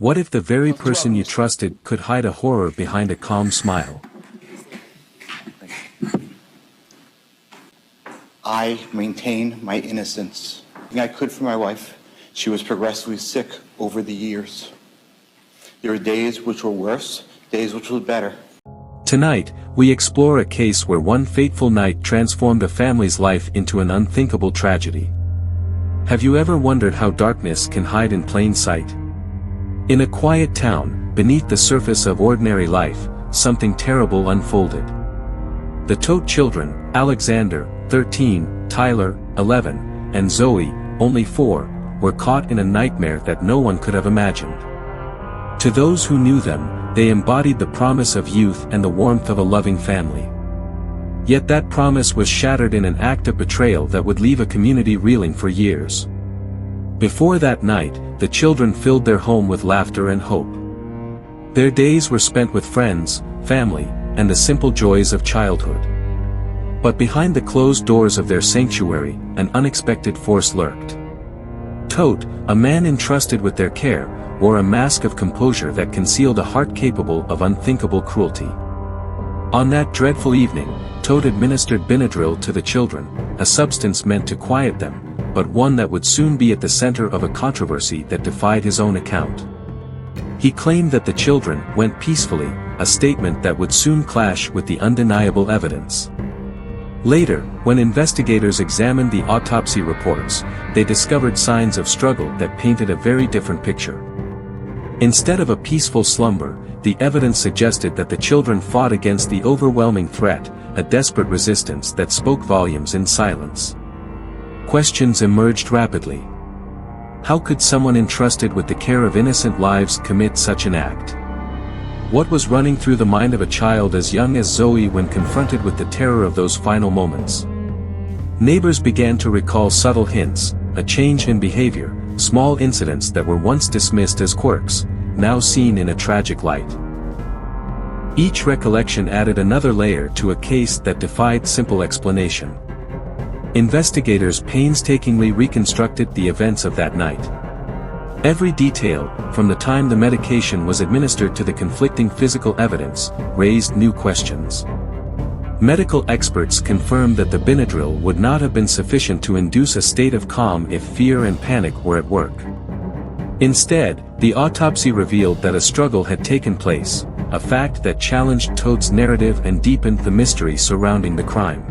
What if the very person you trusted could hide a horror behind a calm smile? I maintain my innocence. I could for my wife. She was progressively sick over the years. There were days which were worse, days which were better. Tonight, we explore a case where one fateful night transformed a family's life into an unthinkable tragedy. Have you ever wondered how darkness can hide in plain sight? In a quiet town, beneath the surface of ordinary life, something terrible unfolded. The Todt children, Aleksander, 13, Tyler, 11, and Zoe, only 4, were caught in a nightmare that no one could have imagined. To those who knew them, they embodied the promise of youth and the warmth of a loving family. Yet that promise was shattered in an act of betrayal that would leave a community reeling for years. Before that night, the children filled their home with laughter and hope. Their days were spent with friends, family, and the simple joys of childhood. But behind the closed doors of their sanctuary, an unexpected force lurked. Todt, a man entrusted with their care, wore a mask of composure that concealed a heart capable of unthinkable cruelty. On that dreadful evening, Todt administered Benadryl to the children, a substance meant to quiet them, but one that would soon be at the center of a controversy that defied his own account. He claimed that the children went peacefully, a statement that would soon clash with the undeniable evidence. Later, when investigators examined the autopsy reports, they discovered signs of struggle that painted a very different picture. Instead of a peaceful slumber, the evidence suggested that the children fought against the overwhelming threat, a desperate resistance that spoke volumes in silence. Questions emerged rapidly. How could someone entrusted with the care of innocent lives commit such an act? What was running through the mind of a child as young as Zoe when confronted with the terror of those final moments? Neighbors began to recall subtle hints, a change in behavior, small incidents that were once dismissed as quirks, now seen in a tragic light. Each recollection added another layer to a case that defied simple explanation. Investigators painstakingly reconstructed the events of that night. Every detail, from the time the medication was administered to the conflicting physical evidence, raised new questions. Medical experts confirmed that the Benadryl would not have been sufficient to induce a state of calm if fear and panic were at work. Instead, the autopsy revealed that a struggle had taken place, a fact that challenged Todt's narrative and deepened the mystery surrounding the crime.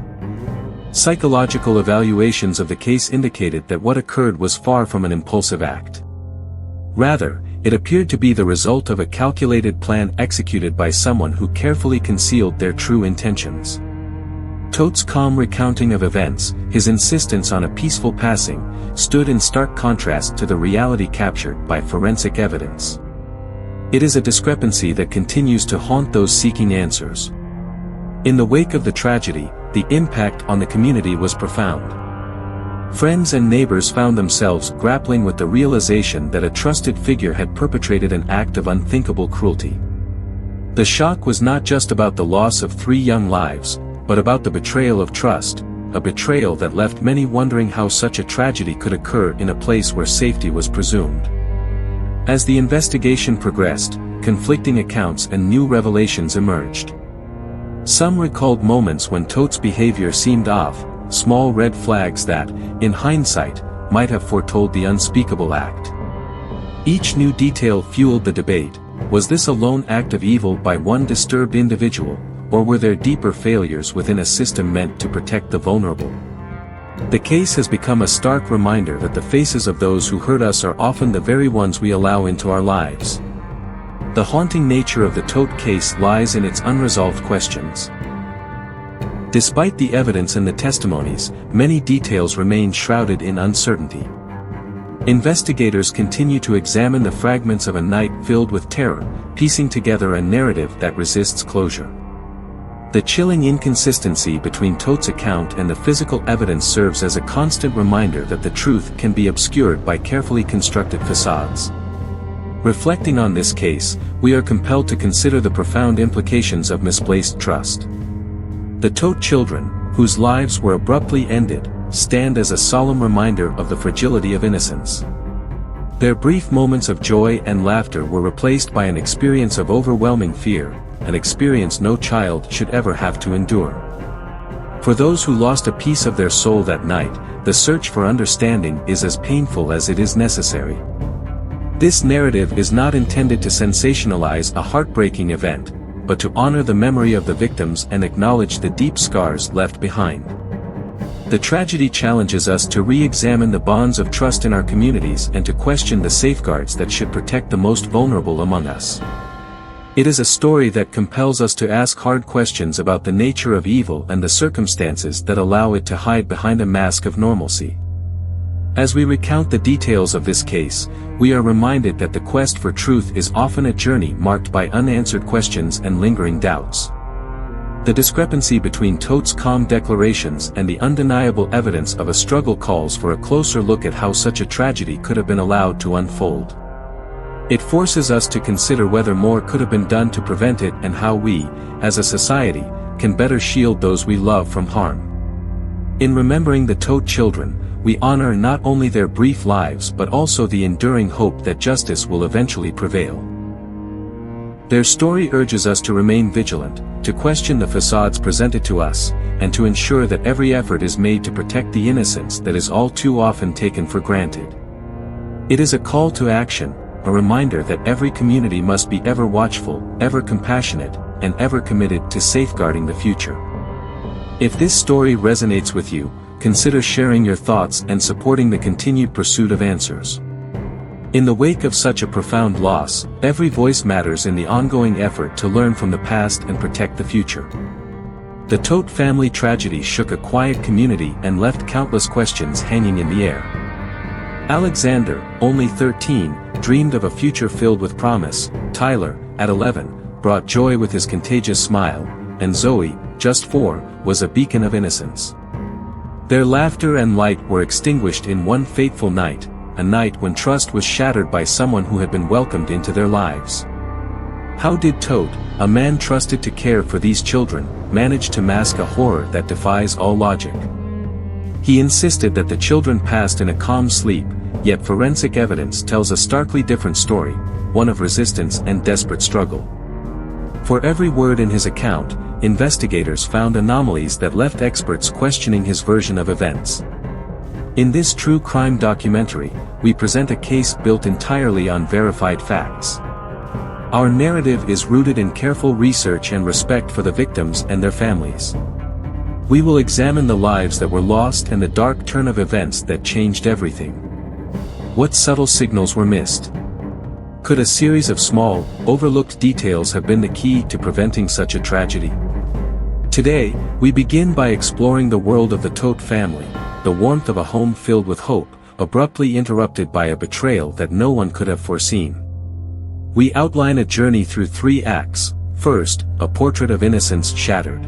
Psychological evaluations of the case indicated that what occurred was far from an impulsive act. Rather, it appeared to be the result of a calculated plan executed by someone who carefully concealed their true intentions. Todt's calm recounting of events, his insistence on a peaceful passing, stood in stark contrast to the reality captured by forensic evidence. It is a discrepancy that continues to haunt those seeking answers. In the wake of the tragedy, the impact on the community was profound. Friends and neighbors found themselves grappling with the realization that a trusted figure had perpetrated an act of unthinkable cruelty. The shock was not just about the loss of 3 young lives, but about the betrayal of trust, a betrayal that left many wondering how such a tragedy could occur in a place where safety was presumed. As the investigation progressed, conflicting accounts and new revelations emerged. Some recalled moments when Todt's behavior seemed off, small red flags that, in hindsight, might have foretold the unspeakable act. Each new detail fueled the debate: was this a lone act of evil by one disturbed individual, or were there deeper failures within a system meant to protect the vulnerable? The case has become a stark reminder that the faces of those who hurt us are often the very ones we allow into our lives. The haunting nature of the Todt case lies in its unresolved questions. Despite the evidence and the testimonies, many details remain shrouded in uncertainty. Investigators continue to examine the fragments of a night filled with terror, piecing together a narrative that resists closure. The chilling inconsistency between Todt's account and the physical evidence serves as a constant reminder that the truth can be obscured by carefully constructed facades. Reflecting on this case, we are compelled to consider the profound implications of misplaced trust. The Todt children, whose lives were abruptly ended, stand as a solemn reminder of the fragility of innocence. Their brief moments of joy and laughter were replaced by an experience of overwhelming fear, an experience no child should ever have to endure. For those who lost a piece of their soul that night, the search for understanding is as painful as it is necessary. This narrative is not intended to sensationalize a heartbreaking event, but to honor the memory of the victims and acknowledge the deep scars left behind. The tragedy challenges us to re-examine the bonds of trust in our communities and to question the safeguards that should protect the most vulnerable among us. It is a story that compels us to ask hard questions about the nature of evil and the circumstances that allow it to hide behind a mask of normalcy. As we recount the details of this case, we are reminded that the quest for truth is often a journey marked by unanswered questions and lingering doubts. The discrepancy between Todt's calm declarations and the undeniable evidence of a struggle calls for a closer look at how such a tragedy could have been allowed to unfold. It forces us to consider whether more could have been done to prevent it and how we, as a society, can better shield those we love from harm. In remembering the Todt children, we honor not only their brief lives but also the enduring hope that justice will eventually prevail. Their story urges us to remain vigilant, to question the facades presented to us, and to ensure that every effort is made to protect the innocence that is all too often taken for granted. It is a call to action, a reminder that every community must be ever watchful, ever compassionate, and ever committed to safeguarding the future. If this story resonates with you, consider sharing your thoughts and supporting the continued pursuit of answers. In the wake of such a profound loss, every voice matters in the ongoing effort to learn from the past and protect the future. The Todt family tragedy shook a quiet community and left countless questions hanging in the air. Aleksander, only 13, dreamed of a future filled with promise. Tyler, at 11, brought joy with his contagious smile, and Zoe, just 4, was a beacon of innocence. Their laughter and light were extinguished in one fateful night, a night when trust was shattered by someone who had been welcomed into their lives. How did Todt, a man trusted to care for these children, manage to mask a horror that defies all logic? He insisted that the children passed in a calm sleep, yet forensic evidence tells a starkly different story, one of resistance and desperate struggle. For every word in his account, investigators found anomalies that left experts questioning his version of events. In this true crime documentary, we present a case built entirely on verified facts. Our narrative is rooted in careful research and respect for the victims and their families. We will examine the lives that were lost and the dark turn of events that changed everything. What subtle signals were missed? Could a series of small, overlooked details have been the key to preventing such a tragedy? Today, we begin by exploring the world of the Todt family, the warmth of a home filled with hope, abruptly interrupted by a betrayal that no one could have foreseen. We outline a journey through 3 acts. First, a portrait of innocence shattered.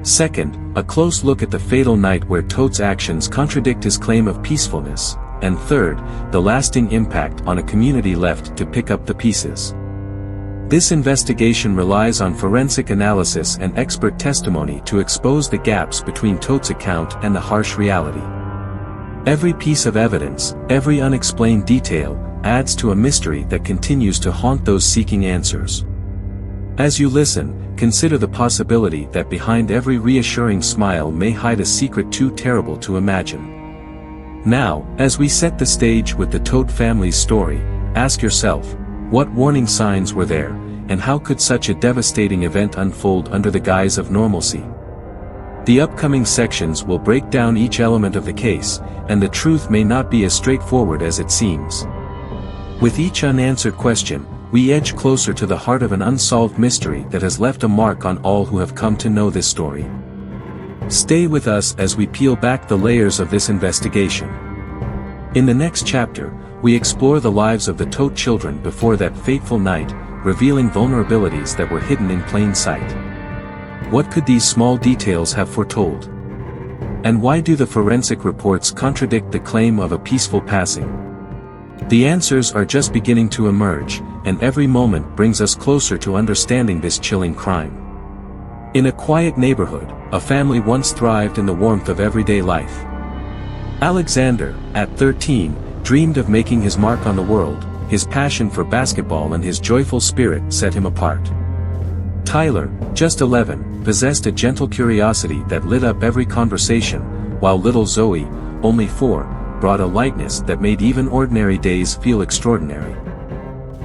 Second, a close look at the fatal night where Todt's actions contradict his claim of peacefulness. And third, the lasting impact on a community left to pick up the pieces. This investigation relies on forensic analysis and expert testimony to expose the gaps between Todt's account and the harsh reality. Every piece of evidence, every unexplained detail, adds to a mystery that continues to haunt those seeking answers. As you listen, consider the possibility that behind every reassuring smile may hide a secret too terrible to imagine. Now, as we set the stage with the Todt family's story, ask yourself, what warning signs were there, and how could such a devastating event unfold under the guise of normalcy? The upcoming sections will break down each element of the case, and the truth may not be as straightforward as it seems. With each unanswered question, we edge closer to the heart of an unsolved mystery that has left a mark on all who have come to know this story. Stay with us as we peel back the layers of this investigation. In the next chapter, we explore the lives of the Todt children before that fateful night, revealing vulnerabilities that were hidden in plain sight. What could these small details have foretold? And why do the forensic reports contradict the claim of a peaceful passing? The answers are just beginning to emerge, and every moment brings us closer to understanding this chilling crime. In a quiet neighborhood, a family once thrived in the warmth of everyday life. Aleksander, at 13, dreamed of making his mark on the world. His passion for basketball and his joyful spirit set him apart. Tyler, just 11, possessed a gentle curiosity that lit up every conversation, while little Zoe, only 4, brought a lightness that made even ordinary days feel extraordinary.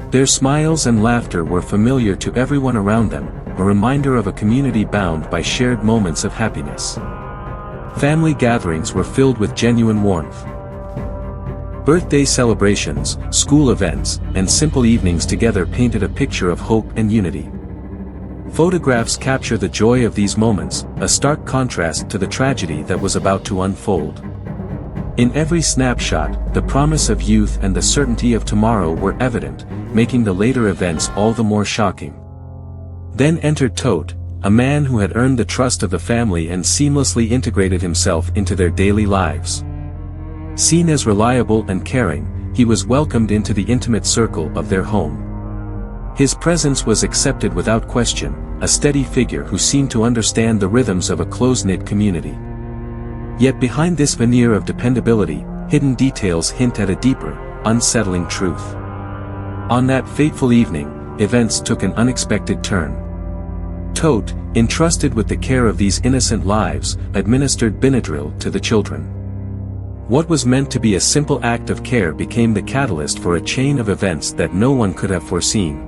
Their smiles and laughter were familiar to everyone around them, a reminder of a community bound by shared moments of happiness. Family gatherings were filled with genuine warmth. Birthday celebrations, school events, and simple evenings together painted a picture of hope and unity. Photographs capture the joy of these moments, a stark contrast to the tragedy that was about to unfold. In every snapshot, the promise of youth and the certainty of tomorrow were evident, making the later events all the more shocking. Then entered Todt, a man who had earned the trust of the family and seamlessly integrated himself into their daily lives. Seen as reliable and caring, he was welcomed into the intimate circle of their home. His presence was accepted without question, a steady figure who seemed to understand the rhythms of a close-knit community. Yet behind this veneer of dependability, hidden details hint at a deeper, unsettling truth. On that fateful evening, events took an unexpected turn. Todt, entrusted with the care of these innocent lives, administered Benadryl to the children. What was meant to be a simple act of care became the catalyst for a chain of events that no one could have foreseen.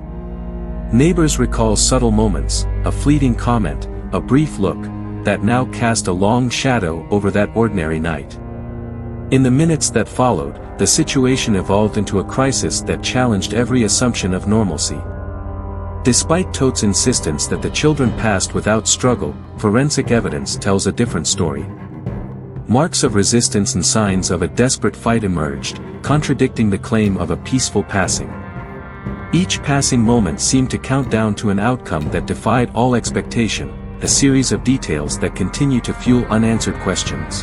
Neighbors recall subtle moments, a fleeting comment, a brief look, that now cast a long shadow over that ordinary night. In the minutes that followed, the situation evolved into a crisis that challenged every assumption of normalcy. Despite Todt's insistence that the children passed without struggle, forensic evidence tells a different story. Marks of resistance and signs of a desperate fight emerged, contradicting the claim of a peaceful passing. Each passing moment seemed to count down to an outcome that defied all expectation, a series of details that continue to fuel unanswered questions.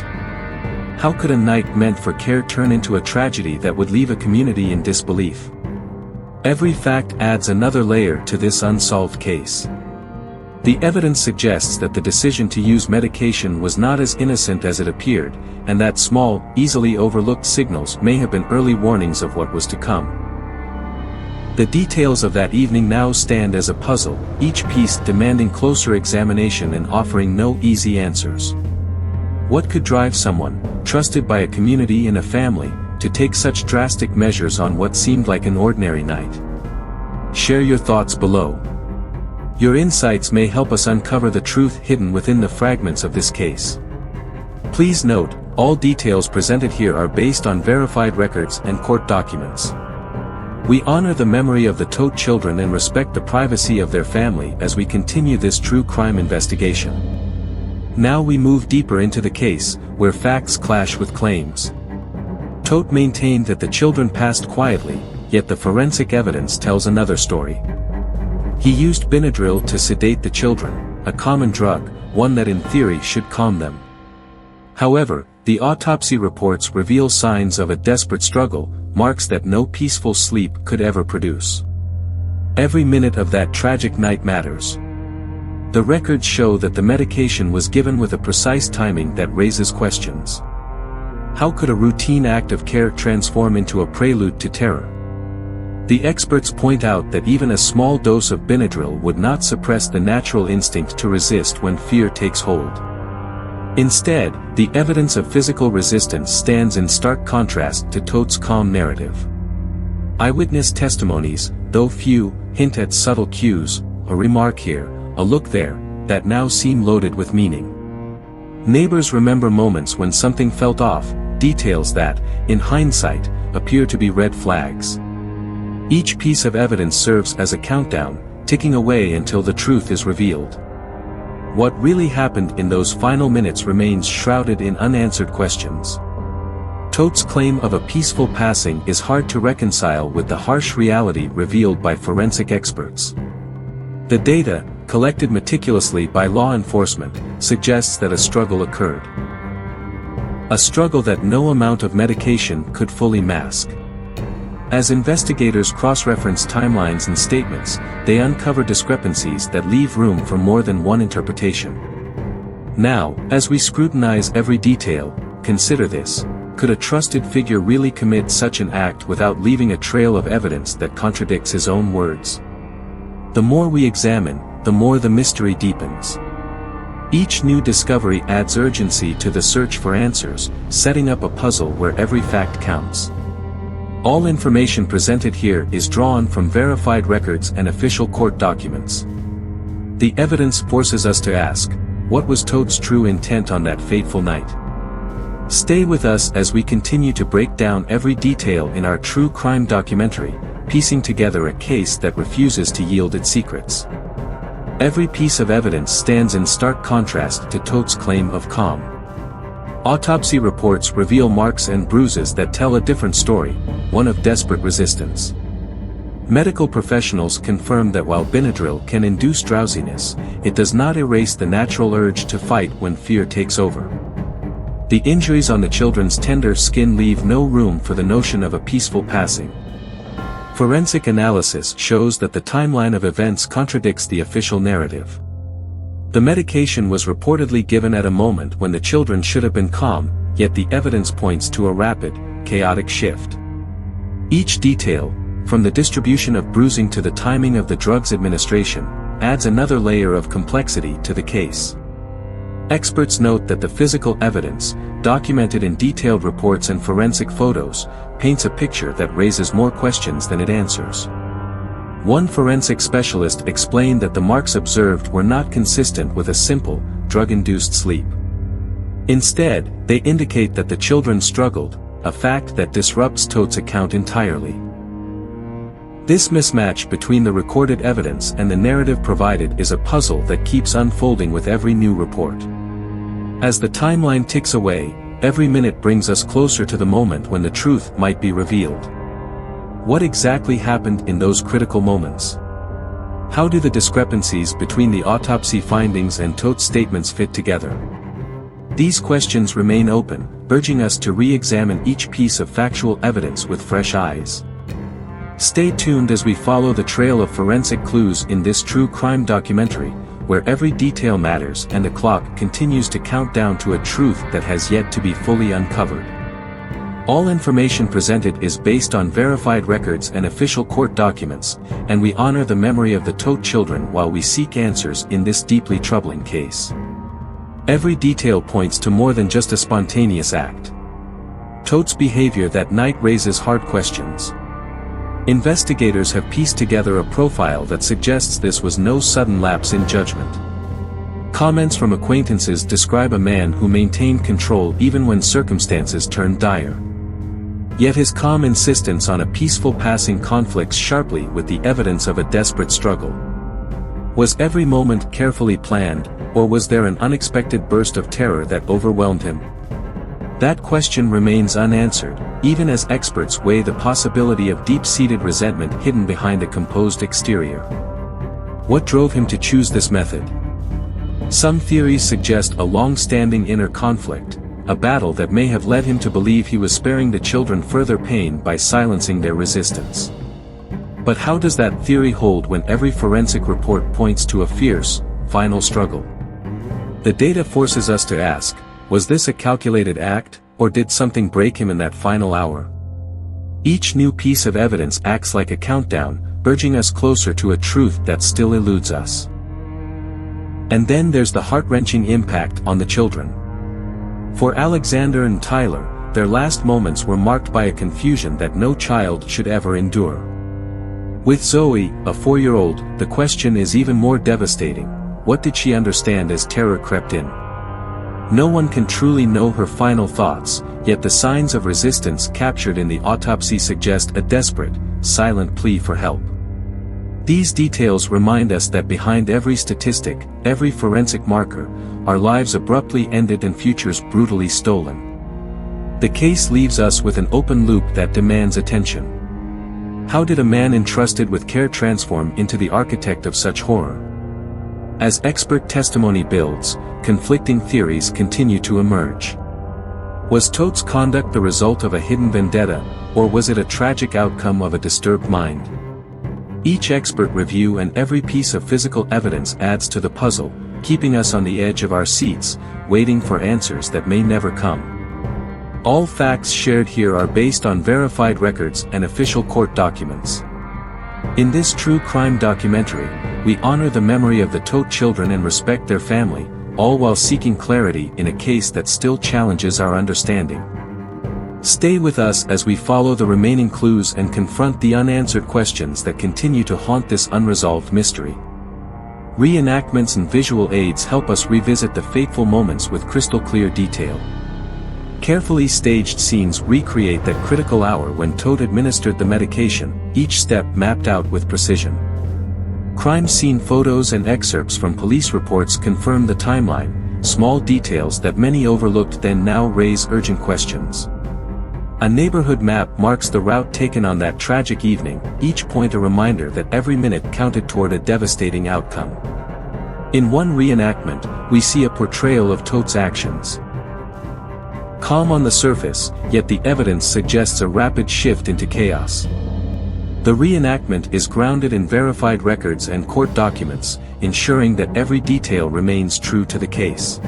How could a night meant for care turn into a tragedy that would leave a community in disbelief? Every fact adds another layer to this unsolved case. The evidence suggests that the decision to use medication was not as innocent as it appeared, and that small, easily overlooked signals may have been early warnings of what was to come. The details of that evening now stand as a puzzle, each piece demanding closer examination and offering no easy answers. What could drive someone, trusted by a community and a family, to take such drastic measures on what seemed like an ordinary night? Share your thoughts below. Your insights may help us uncover the truth hidden within the fragments of this case. Please note, all details presented here are based on verified records and court documents. We honor the memory of the Todt children and respect the privacy of their family as we continue this true crime investigation. Now we move deeper into the case, where facts clash with claims. Todt maintained that the children passed quietly, yet the forensic evidence tells another story. He used Benadryl to sedate the children, a common drug, one that in theory should calm them. However, the autopsy reports reveal signs of a desperate struggle, marks that no peaceful sleep could ever produce. Every minute of that tragic night matters. The records show that the medication was given with a precise timing that raises questions. How could a routine act of care transform into a prelude to terror? The experts point out that even a small dose of Benadryl would not suppress the natural instinct to resist when fear takes hold. Instead, the evidence of physical resistance stands in stark contrast to Todt's calm narrative. Eyewitness testimonies, though few, hint at subtle cues, a remark here, a look there, that now seem loaded with meaning. Neighbors remember moments when something felt off, details that, in hindsight, appear to be red flags. Each piece of evidence serves as a countdown, ticking away until the truth is revealed. What really happened in those final minutes remains shrouded in unanswered questions. Todt's claim of a peaceful passing is hard to reconcile with the harsh reality revealed by forensic experts. The data, collected meticulously by law enforcement, suggests that a struggle occurred. A struggle that no amount of medication could fully mask. As investigators cross-reference timelines and statements, they uncover discrepancies that leave room for more than one interpretation. Now, as we scrutinize every detail, consider this. Could a trusted figure really commit such an act without leaving a trail of evidence that contradicts his own words? The more we examine, the more the mystery deepens. Each new discovery adds urgency to the search for answers, setting up a puzzle where every fact counts. All information presented here is drawn from verified records and official court documents. The evidence forces us to ask, what was Todt's true intent on that fateful night? Stay with us as we continue to break down every detail in our true crime documentary, piecing together a case that refuses to yield its secrets. Every piece of evidence stands in stark contrast to Todt's claim of calm. Autopsy reports reveal marks and bruises that tell a different story, one of desperate resistance. Medical professionals confirm that while Benadryl can induce drowsiness, it does not erase the natural urge to fight when fear takes over. The injuries on the children's tender skin leave no room for the notion of a peaceful passing. Forensic analysis shows that the timeline of events contradicts the official narrative. The medication was reportedly given at a moment when the children should have been calm, yet the evidence points to a rapid, chaotic shift. Each detail, from the distribution of bruising to the timing of the drug's administration, adds another layer of complexity to the case. Experts note that the physical evidence, documented in detailed reports and forensic photos, paints a picture that raises more questions than it answers. One forensic specialist explained that the marks observed were not consistent with a simple, drug-induced sleep. Instead, they indicate that the children struggled, a fact that disrupts Todt's account entirely. This mismatch between the recorded evidence and the narrative provided is a puzzle that keeps unfolding with every new report. As the timeline ticks away, every minute brings us closer to the moment when the truth might be revealed. What exactly happened in those critical moments? How do the discrepancies between the autopsy findings and Todt's statements fit together? These questions remain open, urging us to re-examine each piece of factual evidence with fresh eyes. Stay tuned as we follow the trail of forensic clues in this true crime documentary, where every detail matters and the clock continues to count down to a truth that has yet to be fully uncovered. All information presented is based on verified records and official court documents, and we honor the memory of the Todt children while we seek answers in this deeply troubling case. Every detail points to more than just a spontaneous act. Todt's behavior that night raises hard questions. Investigators have pieced together a profile that suggests this was no sudden lapse in judgment. Comments from acquaintances describe a man who maintained control even when circumstances turned dire. Yet his calm insistence on a peaceful passing conflicts sharply with the evidence of a desperate struggle. Was every moment carefully planned, or was there an unexpected burst of terror that overwhelmed him? That question remains unanswered, even as experts weigh the possibility of deep-seated resentment hidden behind a composed exterior. What drove him to choose this method? Some theories suggest a long-standing inner conflict, a battle that may have led him to believe he was sparing the children further pain by silencing their resistance. But how does that theory hold when every forensic report points to a fierce, final struggle? The data forces us to ask, was this a calculated act, or did something break him in that final hour? Each new piece of evidence acts like a countdown, urging us closer to a truth that still eludes us. And then there's the heart-wrenching impact on the children. For Aleksander and Tyler, their last moments were marked by a confusion that no child should ever endure. With Zoe, a 4-year-old, the question is even more devastating. What did she understand as terror crept in? No one can truly know her final thoughts, yet the signs of resistance captured in the autopsy suggest a desperate, silent plea for help. These details remind us that behind every statistic, every forensic marker, our lives abruptly ended and futures brutally stolen. The case leaves us with an open loop that demands attention. How did a man entrusted with care transform into the architect of such horror? As expert testimony builds, conflicting theories continue to emerge. Was Todt's conduct the result of a hidden vendetta, or was it a tragic outcome of a disturbed mind? Each expert review and every piece of physical evidence adds to the puzzle, keeping us on the edge of our seats, waiting for answers that may never come. All facts shared here are based on verified records and official court documents. In this true crime documentary, we honor the memory of the Todt children and respect their family, all while seeking clarity in a case that still challenges our understanding. Stay with us as we follow the remaining clues and confront the unanswered questions that continue to haunt this unresolved mystery. Reenactments and visual aids help us revisit the fateful moments with crystal clear detail. Carefully staged scenes recreate that critical hour when Todt administered the medication, each step mapped out with precision. Crime scene photos and excerpts from police reports confirm the timeline, small details that many overlooked then now raise urgent questions. A neighborhood map marks the route taken on that tragic evening, each point a reminder that every minute counted toward a devastating outcome. In one reenactment, we see a portrayal of Todt's actions. Calm on the surface, yet the evidence suggests a rapid shift into chaos. The reenactment is grounded in verified records and court documents, ensuring that every detail remains true to the case.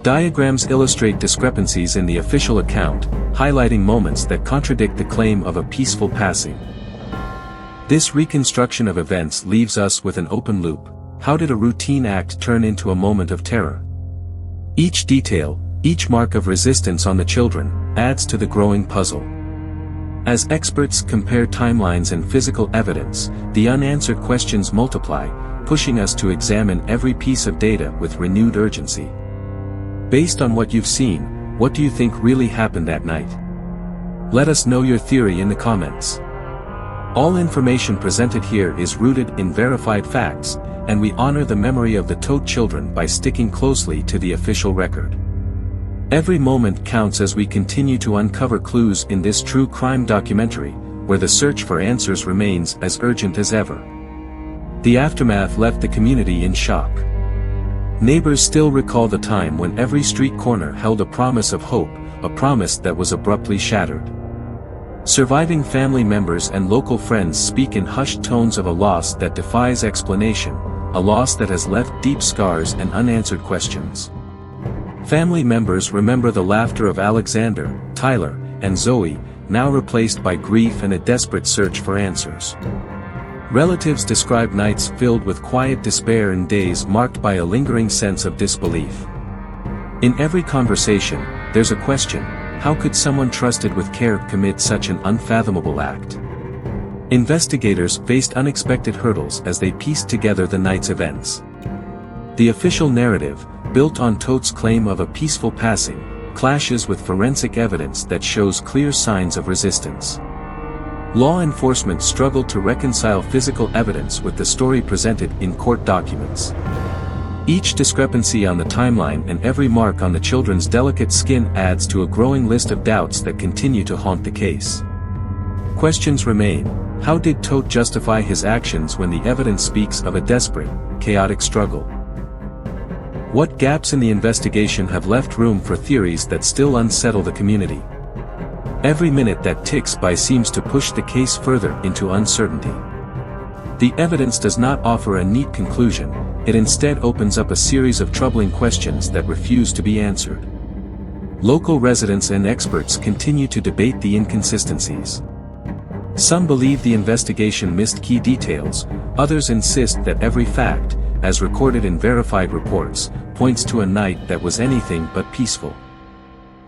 Diagrams illustrate discrepancies in the official account, highlighting moments that contradict the claim of a peaceful passing. This reconstruction of events leaves us with an open loop. How did a routine act turn into a moment of terror? Each detail, each mark of resistance on the children, adds to the growing puzzle. As experts compare timelines and physical evidence, the unanswered questions multiply, pushing us to examine every piece of data with renewed urgency. Based on what you've seen, what do you think really happened that night? Let us know your theory in the comments. All information presented here is rooted in verified facts, and we honor the memory of the Todt children by sticking closely to the official record. Every moment counts as we continue to uncover clues in this true crime documentary, where the search for answers remains as urgent as ever. The aftermath left the community in shock. Neighbors still recall the time when every street corner held a promise of hope, a promise that was abruptly shattered. Surviving family members and local friends speak in hushed tones of a loss that defies explanation, a loss that has left deep scars and unanswered questions. Family members remember the laughter of Aleksander, Tyler, and Zoe, now replaced by grief and a desperate search for answers. Relatives describe nights filled with quiet despair and days marked by a lingering sense of disbelief. In every conversation, there's a question: how could someone trusted with care commit such an unfathomable act? Investigators faced unexpected hurdles as they pieced together the night's events. The official narrative, built on Todt's claim of a peaceful passing, clashes with forensic evidence that shows clear signs of resistance. Law enforcement struggled to reconcile physical evidence with the story presented in court documents. Each discrepancy on the timeline and every mark on the children's delicate skin adds to a growing list of doubts that continue to haunt the case. Questions remain: how did Todt justify his actions when the evidence speaks of a desperate, chaotic struggle? What gaps in the investigation have left room for theories that still unsettle the community? Every minute that ticks by seems to push the case further into uncertainty. The evidence does not offer a neat conclusion, it instead opens up a series of troubling questions that refuse to be answered. Local residents and experts continue to debate the inconsistencies. Some believe the investigation missed key details, others insist that every fact, as recorded in verified reports, points to a night that was anything but peaceful.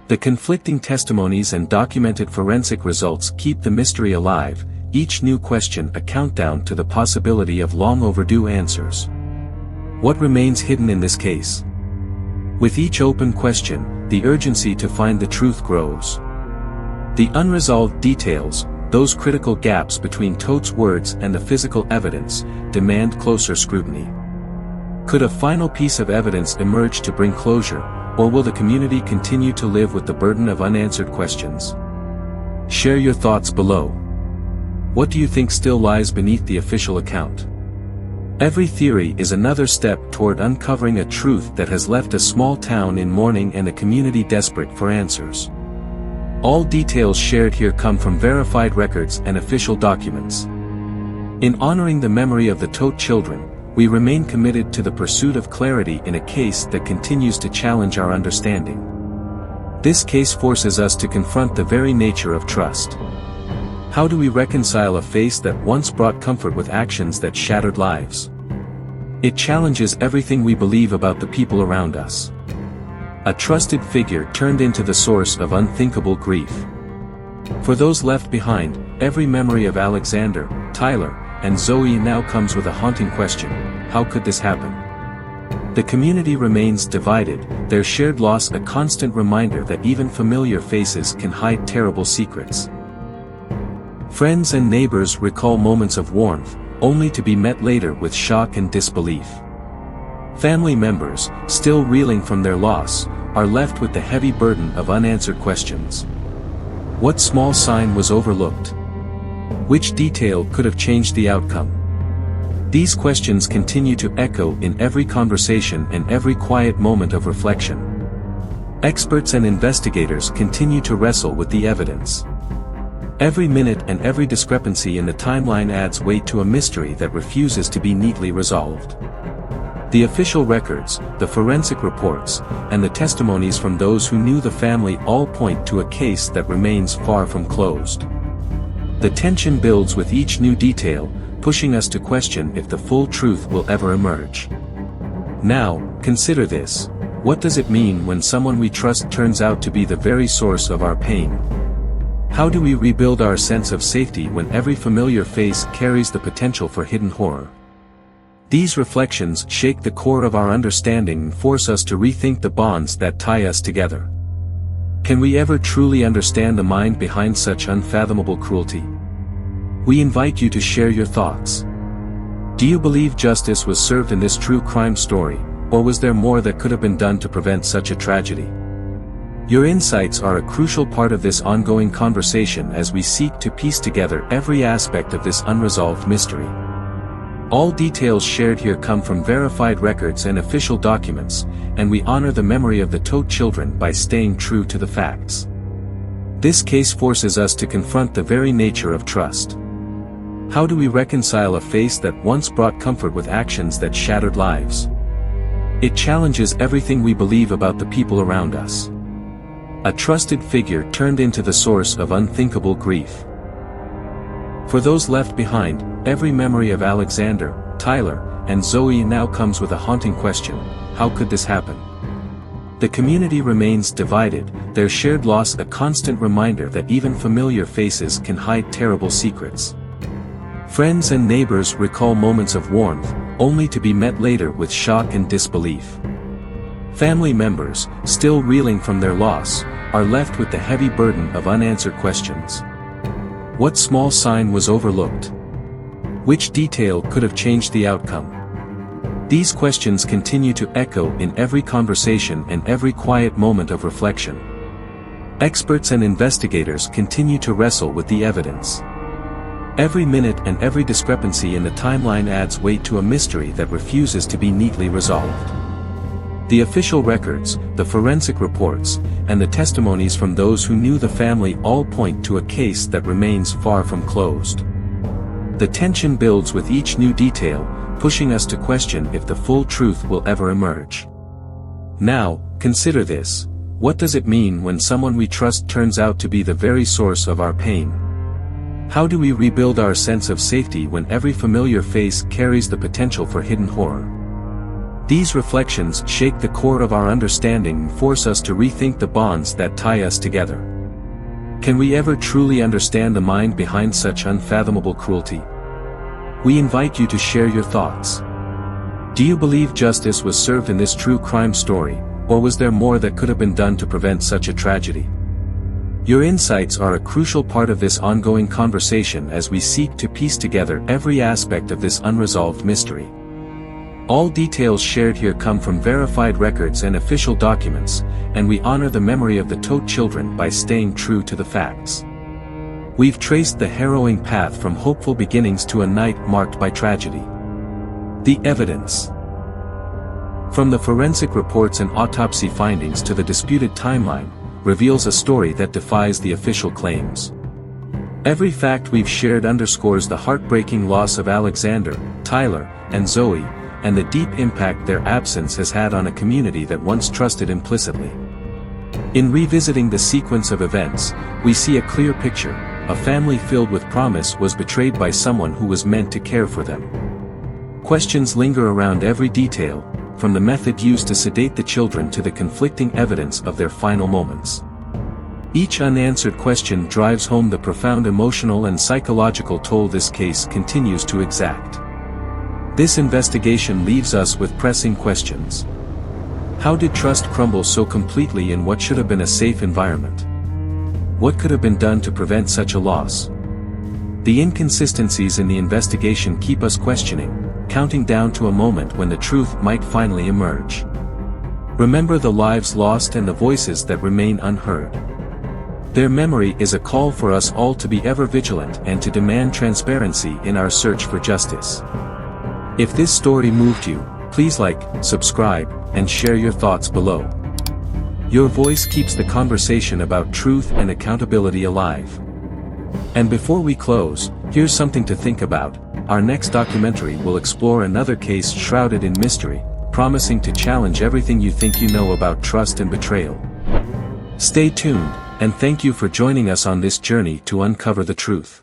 The conflicting testimonies and documented forensic results keep the mystery alive, each new question a countdown to the possibility of long overdue answers. What remains hidden in this case? With each open question, the urgency to find the truth grows. The unresolved details, those critical gaps between Todt's words and the physical evidence, demand closer scrutiny. Could a final piece of evidence emerge to bring closure, or will the community continue to live with the burden of unanswered questions? Share your thoughts below. What do you think still lies beneath the official account? Every theory is another step toward uncovering a truth that has left a small town in mourning and a community desperate for answers. All details shared here come from verified records and official documents. In honoring the memory of the Todt children, we remain committed to the pursuit of clarity in a case that continues to challenge our understanding. This case forces us to confront the very nature of trust. How do we reconcile a face that once brought comfort with actions that shattered lives? It challenges everything we believe about the people around us. A trusted figure turned into the source of unthinkable grief. For those left behind, every memory of Aleksander, Tyler, and Zoe now comes with a haunting question: how could this happen? The community remains divided, their shared loss a constant reminder that even familiar faces can hide terrible secrets. Friends and neighbors recall moments of warmth, only to be met later with shock and disbelief. Family members, still reeling from their loss, are left with the heavy burden of unanswered questions. What small sign was overlooked? Which detail could have changed the outcome? These questions continue to echo in every conversation and every quiet moment of reflection. Experts and investigators continue to wrestle with the evidence. Every minute and every discrepancy in the timeline adds weight to a mystery that refuses to be neatly resolved. The official records, the forensic reports, and the testimonies from those who knew the family all point to a case that remains far from closed. The tension builds with each new detail, pushing us to question if the full truth will ever emerge. Now, consider this: what does it mean when someone we trust turns out to be the very source of our pain? How do we rebuild our sense of safety when every familiar face carries the potential for hidden horror? These reflections shake the core of our understanding and force us to rethink the bonds that tie us together. Can we ever truly understand the mind behind such unfathomable cruelty? We invite you to share your thoughts. Do you believe justice was served in this true crime story, or was there more that could have been done to prevent such a tragedy? Your insights are a crucial part of this ongoing conversation as we seek to piece together every aspect of this unresolved mystery. All details shared here come from verified records and official documents, and we honor the memory of the Todt children by staying true to the facts. This case forces us to confront the very nature of trust. How do we reconcile a face that once brought comfort with actions that shattered lives? It challenges everything we believe about the people around us. A trusted figure turned into the source of unthinkable grief. For those left behind, every memory of Aleksander, Tyler, and Zoe now comes with a haunting question: how could this happen? The community remains divided, their shared loss a constant reminder that even familiar faces can hide terrible secrets. Friends and neighbors recall moments of warmth, only to be met later with shock and disbelief. Family members, still reeling from their loss, are left with the heavy burden of unanswered questions. What small sign was overlooked? Which detail could have changed the outcome? These questions continue to echo in every conversation and every quiet moment of reflection. Experts and investigators continue to wrestle with the evidence. Every minute and every discrepancy in the timeline adds weight to a mystery that refuses to be neatly resolved. The official records, the forensic reports, and the testimonies from those who knew the family all point to a case that remains far from closed. The tension builds with each new detail, pushing us to question if the full truth will ever emerge. Now, consider this: what does it mean when someone we trust turns out to be the very source of our pain? How do we rebuild our sense of safety when every familiar face carries the potential for hidden horror? These reflections shake the core of our understanding and force us to rethink the bonds that tie us together. Can we ever truly understand the mind behind such unfathomable cruelty? We invite you to share your thoughts. Do you believe justice was served in this true crime story, or was there more that could have been done to prevent such a tragedy? Your insights are a crucial part of this ongoing conversation as we seek to piece together every aspect of this unresolved mystery. All details shared here come from verified records and official documents, and we honor the memory of the Todt children by staying true to the facts. We've traced the harrowing path from hopeful beginnings to a night marked by tragedy. The evidence. From the forensic reports and autopsy findings to the disputed timeline, reveals a story that defies the official claims. Every fact we've shared underscores the heartbreaking loss of Aleksander, Tyler, and Zoe, and the deep impact their absence has had on a community that once trusted implicitly. In revisiting the sequence of events, we see a clear picture: a family filled with promise was betrayed by someone who was meant to care for them. Questions linger around every detail, from the method used to sedate the children to the conflicting evidence of their final moments. Each unanswered question drives home the profound emotional and psychological toll this case continues to exact. This investigation leaves us with pressing questions. How did trust crumble so completely in what should have been a safe environment? What could have been done to prevent such a loss? The inconsistencies in the investigation keep us questioning, counting down to a moment when the truth might finally emerge. Remember the lives lost and the voices that remain unheard. Their memory is a call for us all to be ever vigilant and to demand transparency in our search for justice. If this story moved you, please like, subscribe, and share your thoughts below. Your voice keeps the conversation about truth and accountability alive. And before we close, here's something to think about. Our next documentary will explore another case shrouded in mystery, promising to challenge everything you think you know about trust and betrayal. Stay tuned, and thank you for joining us on this journey to uncover the truth.